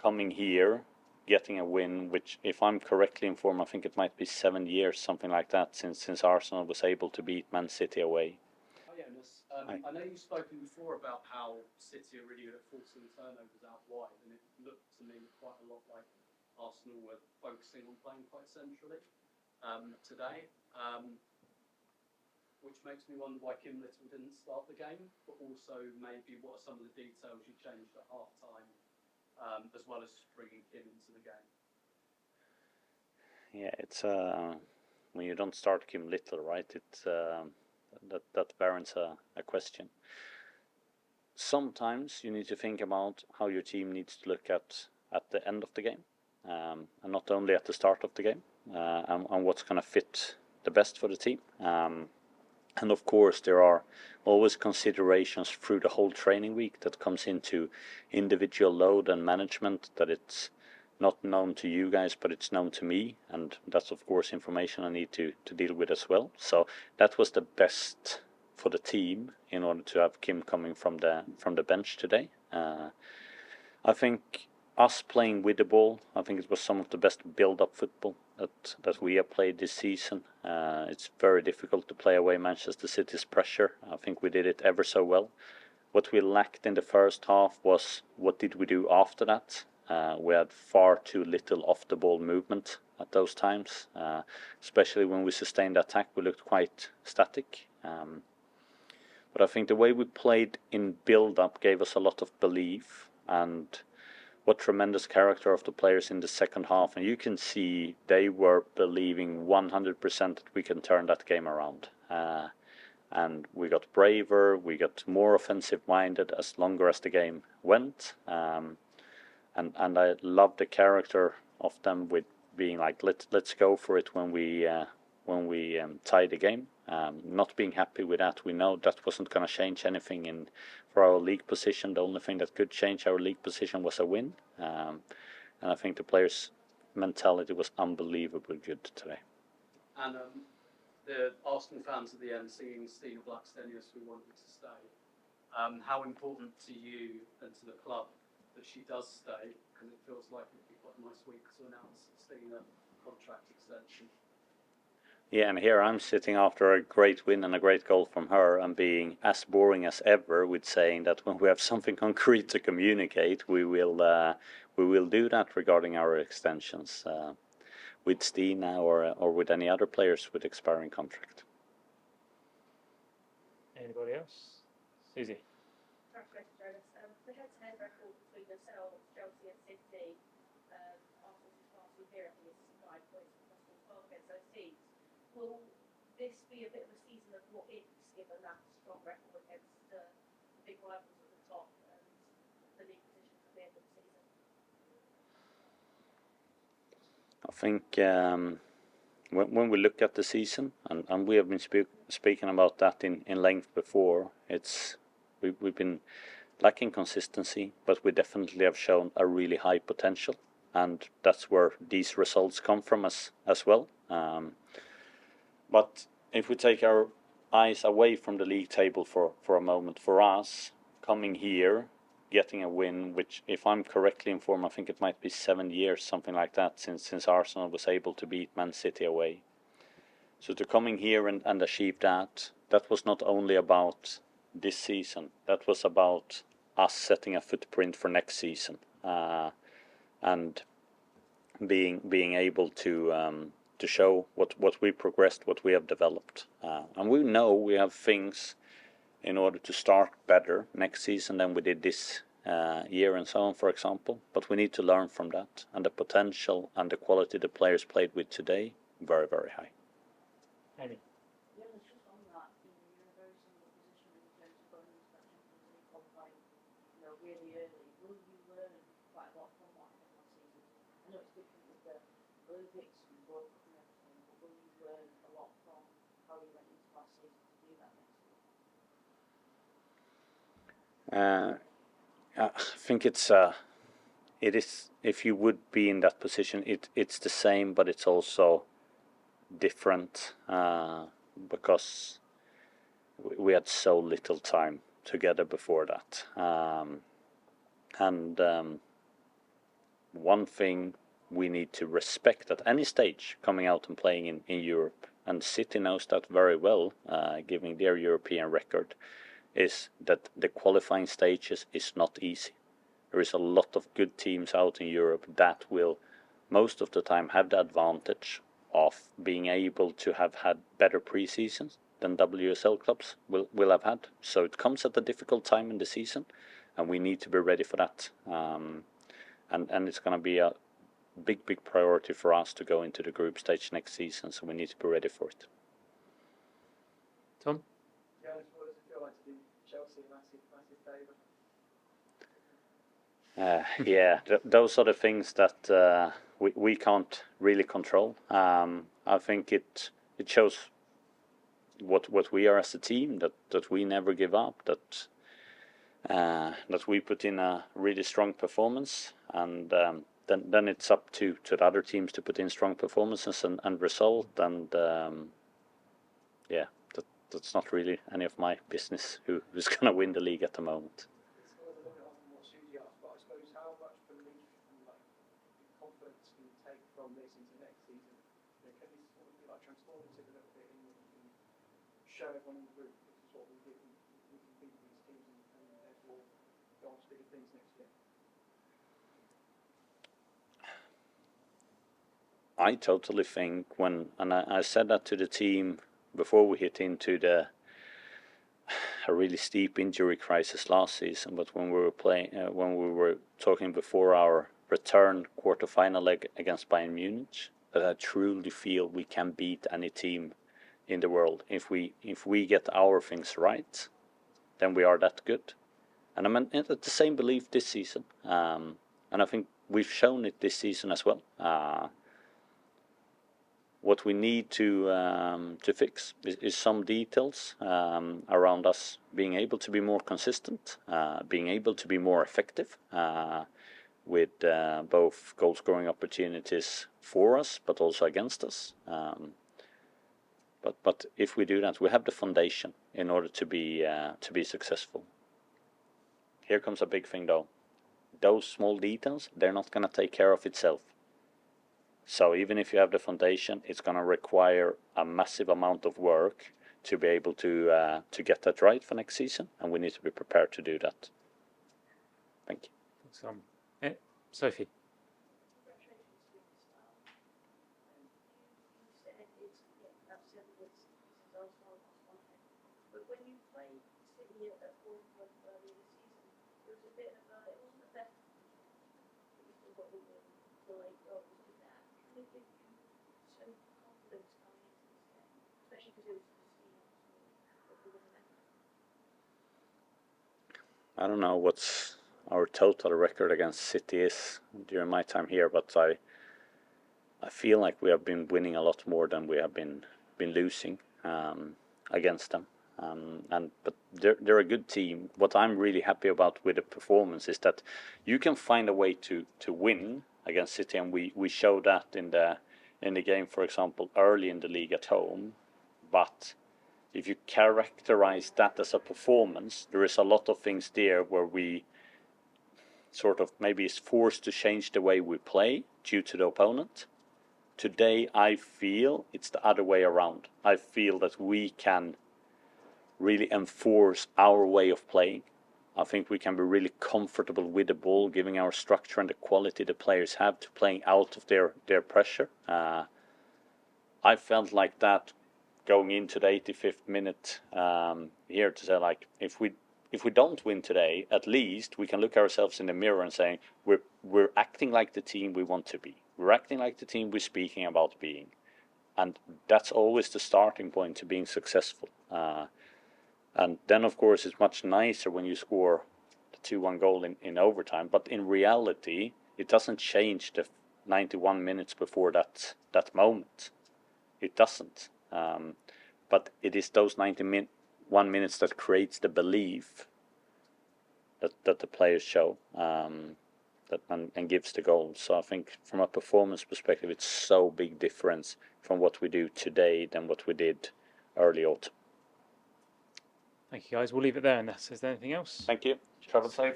coming here, getting a win, which, if I'm correctly informed, I think it might be 7 years, something like that, since Arsenal was able to beat Man City away. Hi, Jonas. I know you've spoken before about how City are really good at forcing turnovers out wide, and it looked to me quite a lot like Arsenal were focusing on playing quite centrally today, which makes me wonder why Kim Little didn't start the game, but also maybe what are some of the details you changed at half-time, as well as bringing Kim into the game. Yeah, it's when you don't start Kim Little, right? It's that warrants a question. Sometimes you need to think about how your team needs to look at the end of the game, and not only at the start of the game, and what's going to fit the best for the team. And of course, there are always considerations through the whole training week that comes into individual load and management, that it's not known to you guys, but it's known to me, and that's of course information I need to deal with as well. So that was the best for the team in order to have Kim coming from the bench today. I think us playing with the ball, I think it was some of the best build-up football that we have played this season. It's very difficult to play away Manchester City's pressure. I think we did it ever so well. What we lacked in the first half was, what did we do after that? We had far too little off-the-ball movement at those times. Especially when we sustained the attack, we looked quite static. But I think the way we played in build-up gave us a lot of belief, and what tremendous character of the players in the second half. And you can see they were believing 100% that we can turn that game around. And we got braver, we got more offensive-minded as longer as the game went. And I love the character of them with being like, let's go for it when we tie the game. Not being happy with that. We know that wasn't going to change anything for our league position. The only thing that could change our league position was a win. And I think the players' mentality was unbelievably good today. And the Arsenal fans at the end singing Stina Blackstenius, "We want you to stay." How important to you and to the club that she does stay? Because it feels like it'd be quite a nice week to announce Stina contract extension. Yeah, and here I'm sitting after a great win and a great goal from her, and being as boring as ever with saying that when we have something concrete to communicate, we will do that regarding our extensions with Stina or with any other players with expiring contract. Anybody else? Susie. Jonas. The head-to-head record between yourselves, Chelsea and City, Arsenal's last year, I think it's 9 points plus 12 against those teams. Will this be a bit of a season of what ifs, given that strong record against the big rivals at the top and the league position at the end of the season? I think when we look at the season, and we have been speaking about that in length before, we've been lacking consistency, but we definitely have shown a really high potential, and that's where these results come from as well. But if we take our eyes away from the league table for a moment, for us, coming here, getting a win, which, if I'm correctly informed, I think it might be 7 years, something like that, since Arsenal was able to beat Man City away. So to coming here and achieve that was not only about this season, that was about us setting a footprint for next season, and being able to show what we progressed, what we have developed. And we know we have things in order to start better next season than we did this year and so on, for example. But we need to learn from that. And the potential and the quality the players played with today, very, very high. Andy. Yeah, just on that, you're in a very similar position in terms of going into that Champions League qualifying, really early. Will you learn quite a lot from what happened last season? I know it's different with the Olympics and World Cup and everything, but will you learn a lot from how you went into last season to do that next year? I think it is, if you would be in that position, it's the same, but it's also different, because we had so little time together before that, and one thing we need to respect at any stage coming out and playing in Europe, and City knows that very well, given their European record, is that the qualifying stages is not easy. There is a lot of good teams out in Europe that will most of the time have the advantage of being able to have had better pre-seasons than WSL clubs will have had. So it comes at a difficult time in the season, and we need to be ready for that. And it's going to be a big priority for us to go into the group stage next season, so we need to be ready for it. Tom? Jonas, what does it feel like to be Chelsea massive favourite? Yeah, those are the things that we can't really control. I think it shows what we are as a team, that we never give up, that we put in a really strong performance, and then it's up to the other teams to put in strong performances and result, and yeah, that's not really any of my business who's going to win the league at the moment. Show everyone in the group this is what we did, we can beat these teams and therefore go on to bigger things next year. I totally think and I said that to the team before we hit into a really steep injury crisis last season, but when we were talking before our return quarterfinal leg against Bayern Munich, that I truly feel we can beat any team in the world if we get our things right. Then we are that good, and I'm at the same belief this season, and I think we've shown it this season as well. What we need to fix is some details around us being able to be more consistent, being able to be more effective with both goal scoring opportunities for us but also against us. But if we do that, we have the foundation in order to be successful. Here comes a big thing though. Those small details, they're not going to take care of itself. So even if you have the foundation, it's going to require a massive amount of work to be able to get that right for next season, and we need to be prepared to do that. Thank you. Thanks, Sophie. But when you played City at Bournemouth earlier this season, there was a bit of it wasn't the best. You still got all the late goals with that. Can it give you some confidence coming into this game, especially because it was I don't know what's our total record against City is during my time here, but I feel like we have been winning a lot more than we have been losing against them. But they're a good team. What I'm really happy about with the performance is that you can find a way to win against City, and we showed that in the game, for example, early in the league at home. But if you characterize that as a performance, there is a lot of things there where we sort of maybe is forced to change the way we play due to the opponent. Today I feel it's the other way around. I feel that we can really enforce our way of playing. I think we can be really comfortable with the ball, giving our structure and the quality the players have to playing out of their pressure. I felt like that going into the 85th minute here, to say like if we don't win today, at least we can look ourselves in the mirror and saying we're acting like the team we want to be. We're acting like the team we're speaking about being, and that's always the starting point to being successful. And then of course it's much nicer when you score the 2-1 goal in overtime. But in reality, it doesn't change the 91 minutes before that moment. It doesn't. But it is those 91 minutes that creates the belief that the players show and gives the goal. So I think from a performance perspective, it's so big difference from what we do today than what we did early autumn. Thank you, guys. We'll leave it there unless there's anything else. Thank you. Travel safe.